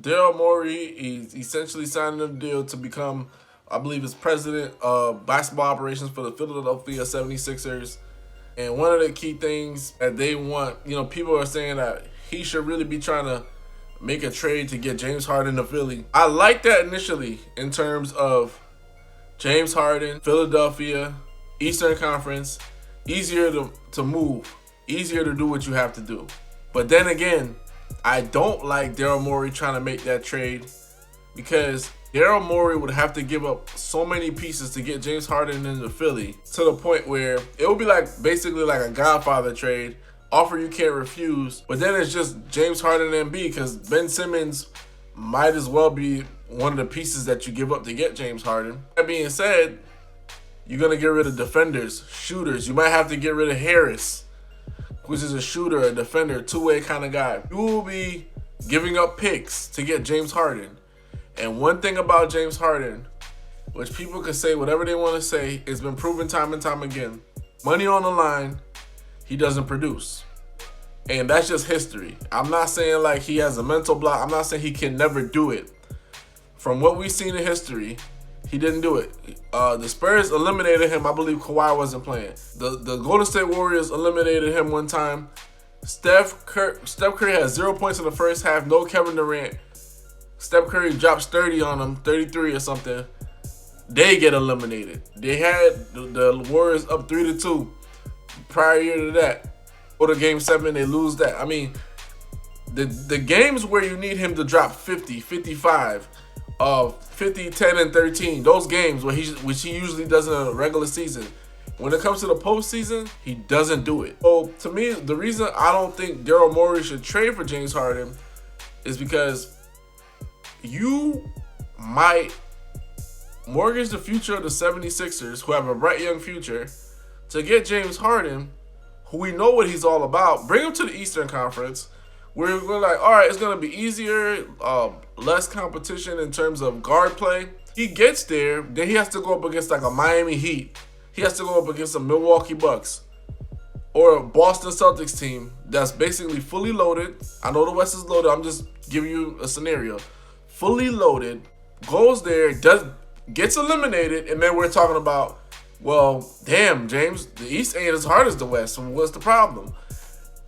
Daryl Morey is essentially signing a deal to become, I believe, is president of basketball operations for the Philadelphia 76ers. And one of the key things that they want, people are saying that he should really be trying to make a trade to get James Harden to Philly. I like that initially in terms of James Harden, Philadelphia, Eastern Conference, easier to move, easier to do what you have to do. But then again, I don't like Daryl Morey trying to make that trade because Daryl Morey would have to give up so many pieces to get James Harden into Philly to the point where it would be basically like a Godfather trade, offer you can't refuse, but then it's just James Harden and B because Ben Simmons might as well be one of the pieces that you give up to get James Harden. That being said, you're going to get rid of defenders, shooters. You might have to get rid of Harris, which is a shooter, a defender, two-way kind of guy. You will be giving up picks to get James Harden. And one thing about James Harden, which people can say whatever they want to say, it's been proven time and time again. Money on the line, he doesn't produce. And that's just history. I'm not saying like he has a mental block. I'm not saying he can never do it. From what we've seen in history, he didn't do it. The Spurs eliminated him. I believe Kawhi wasn't playing. The Golden State Warriors eliminated him one time. Steph Curry has 0 points in the first half. No Kevin Durant. Steph Curry drops 30 on them, 33 or something. They get eliminated. They had the Warriors up 3-2 prior year to that. Go to game 7, they lose that. I mean, the games where you need him to drop 50, 55, 50, 10, and 13, those games which he usually does in a regular season, when it comes to the postseason, he doesn't do it. So to me, the reason I don't think Daryl Morey should trade for James Harden is because you might mortgage the future of the 76ers, who have a bright young future, to get James Harden, who we know what he's all about. Bring him to the Eastern Conference. We're like, all right, it's going to be easier, less competition in terms of guard play. He gets there, then he has to go up against like a Miami Heat. He has to go up against a Milwaukee Bucks or a Boston Celtics team that's basically fully loaded. I know the West is loaded. I'm just giving you a scenario. Fully loaded, goes there, gets eliminated, and then we're talking about, well, damn, James, the East ain't as hard as the West, so what's the problem?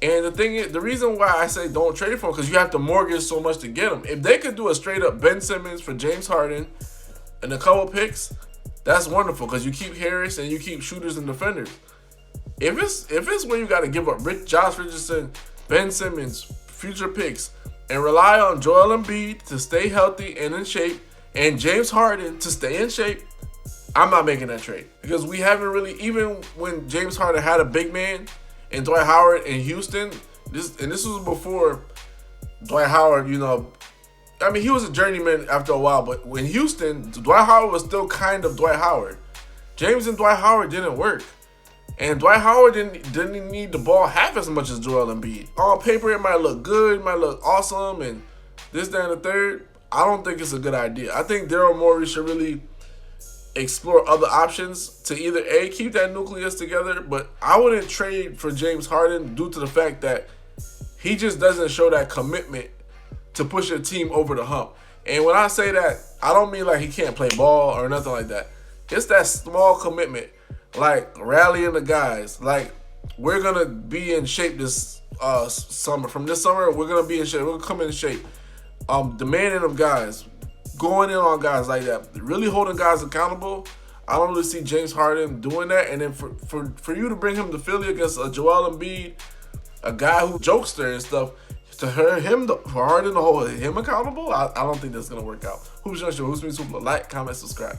And the thing is, the reason why I say don't trade for him, because you have to mortgage so much to get him. If they could do a straight up Ben Simmons for James Harden and a couple picks, that's wonderful, because you keep Harris and you keep shooters and defenders. If it's where you got to give up Josh Richardson, Ben Simmons, future picks, and rely on Joel Embiid to stay healthy and in shape, and James Harden to stay in shape, I'm not making that trade. Because we haven't really, even when James Harden had a big man and Dwight Howard in Houston, this was before Dwight Howard, I mean, he was a journeyman after a while, but when Houston, Dwight Howard was still kind of Dwight Howard. James and Dwight Howard didn't work. And Dwight Howard didn't need the ball half as much as Joel Embiid. On paper, it might look good, it might look awesome, and this, that, and the third. I don't think it's a good idea. I think Daryl Morey should really explore other options to either A, keep that nucleus together, but I wouldn't trade for James Harden due to the fact that he just doesn't show that commitment to push a team over the hump. And when I say that, I don't mean like he can't play ball or nothing like that. It's that small commitment, like rallying the guys. Like, we're going to be in shape this summer. From this summer, we're going to be in shape. We're going to come in shape. Demanding of guys, going in on guys like that, really holding guys accountable. I don't really see James Harden doing that. And then for you to bring him to Philly against a Joel Embiid, a guy who jokester and stuff, for Harden to hold him accountable, I don't think that's going to work out. Hoops Junction, Hoops Junction, like, comment, subscribe.